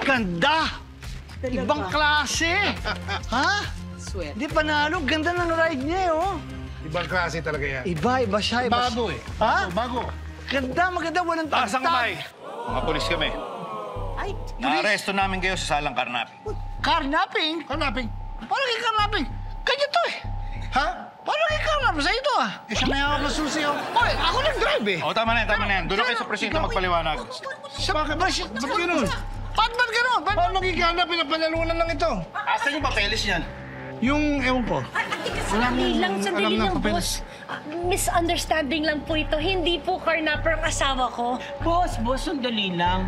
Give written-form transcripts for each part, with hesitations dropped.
Ganda! Ibang klase! Ha? Sweat. Di panalo. Ganda ng ride niya, oh. Ibang klase talaga yan. Iba siya. Bago eh. Ha? Bago. Ganda, maganda. Walang Taas ang kamay. Mga polis kami. Ay, Naaresto namin kayo sa salang karnapping. Carnapping? Hanapin. Paano kayo carnapping? Kanya to eh. Ha? Paano kayo carnapping? Sa'yo to ah. Eh, siya may hawak na susi, oh. Oy, ako nag-drive eh. O, tama na yan. Doon na kayo sa presinto magpaliwanag. Bakit? Ba't ganun? Ba't ganun? Paano nagkikana? Pinapanalunan lang ito. Asan yung papeles niyan? Yung, ewan ko. Sandali lang, alam ng papeles. boss. Misunderstanding lang po ito. Hindi po carnapper ang asawa ko. boss, sandali lang.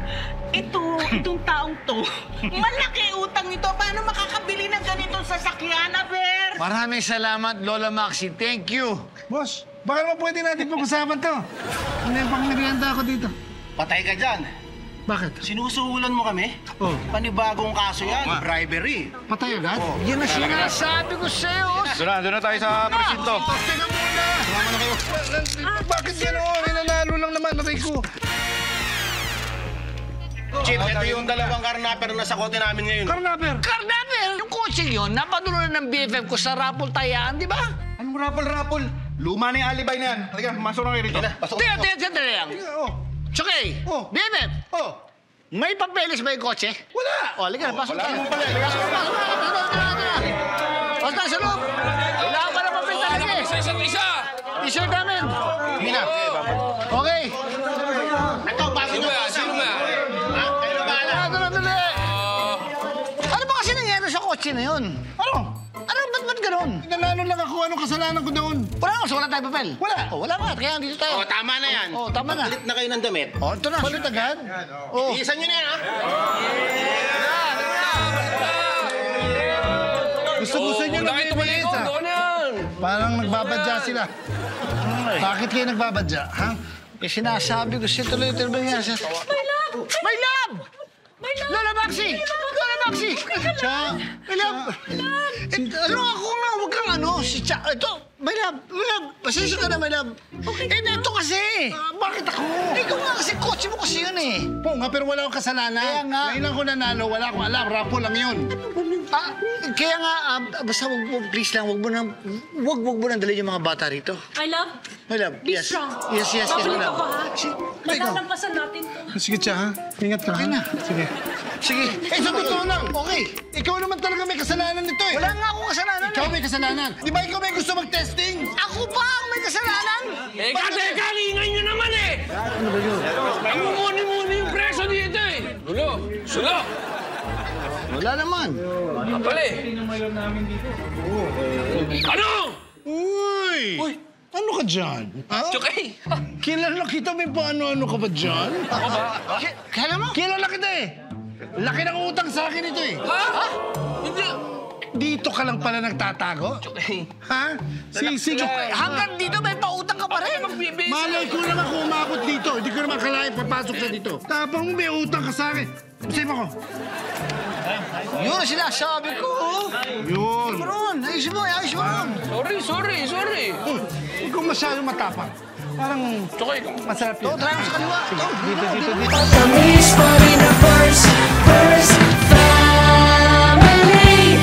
Itong taong to, malaki utang ito. Paano makakabili ng ganitong sasakyan, Aber? Maraming salamat, Lola Maxi. Thank you. Boss, baka naman pwede natin pag-usapan to. Ano yung pang-merienda ako dito? Patay ka dyan. Bakit? Sinusuhulan mo kami? Oh, Panibagong kaso yan, bribery. patay agad? Yan ang sinasabi ko sa'yo. Doon na tayo sa presinto. Teka muna! Sumama na kayo. Bakit gano'n? Inanalo lang naman. Aray ko. Chief, ito yung dalawang karnapper na sa kote namin ngayon. Carnapper! Carnapping! Yung kotse yun, napadulo ng BFF ko sa Rapol Tayaan, di ba? Anong rapol? Luma na yung alibay na yan. Halika, masok na kayo rito. Pasok Tiyan, sandali lang. Oh, Tsukay, Oh. BFF, oh. may papeles ba yung kotse? Wala! O, halika, pasok wala tayo. naman pala. Pasok tayo sa loob. Wala pa na papel talaga eh. Isa! T-shirt namin. Mina. Okay. Ito, bago nyo pa. Sino ba? Ha? Kayo na bahala. Dali. Ano ba kasi nangyari sa kotse na yun? Ano? Ano, ba't ganun? Inanalo lang ako. Anong kasalanan ko doon? Wala nga, wala tayong papel. Wala. O, wala nga, kaya dito tayo. O, tama na yan. O, tama na. Palit na kayo ng damit. O, ito na. Palit agad? O, Iisan nyo na yan, ha? Gusto nyo na Bakit may tumalikod? bilis, ha? Doon yan! Parang nagbabadya sila. Bakit kayo nagbabadya, ha? eh, sinasabi ko siya tuloy-tuloy ba nga siya? My love! My love! My love! Lola Maxi! Lola Maxi! Siya. My love! Ano ako nga, huwag kang ano, si Cha... Ito, my love, pasensya ka na, my love. Okay. Eh, ito kasi. Bakit ako? Ikaw nga kasi, kotse mo kasi yun eh. Po nga, pero wala akong kasalanan. Kaya nga. Ngayon lang ko nanalo, wala akong alam. Rapo lang yun. Kaya nga, basta please lang, wag mo nang dalhin yung mga bata rito. My love, My love, be yes. strong. Yes, my Babalik love. ako, ha? Malalampasan natin to. Sige, Cha, ha? Ingat ka, Okay ha? na. Sige. Sige. Eh, sa totoo lang. Okay. Ikaw naman talaga may kasalanan nito, eh. Wala nga akong kasalanan Ikaw eh. may kasalanan. Di ba ikaw may gusto mag-testing? Ako ba ang may kasalanan? Teka! Ang ingay nyo naman eh! Ano ba yun? Namumuni-muni yung preso dito eh! Sulo! Wala naman. Kapali! Ano? Uy! Ano ka dyan? Ha? Chokay! Kilala kita, may paano-ano ka ba dyan? Ako ba? Kaya mo? Kilala kita, eh. Laki ng utang sa akin ito, eh. Ha? Hindi! Dito ka lang pala nagtatago? Chokay! Ha? Sige. Hanggang dito may pautang ka pa rin. Magbibisa! Malay ko naman kung umabot dito. Hindi ko naman kalahin papasok sa dito. Tapang mo may utang ka sa akin. Save ako. Yun ang sinasabi ko. Yun. Ron, ayos mo ron. Sorry! Huwag kang masyadong matapang. Parang Chokay! masarap Ito, yun. try mo sa kaliwa. Dito. Tamis pa rin ang first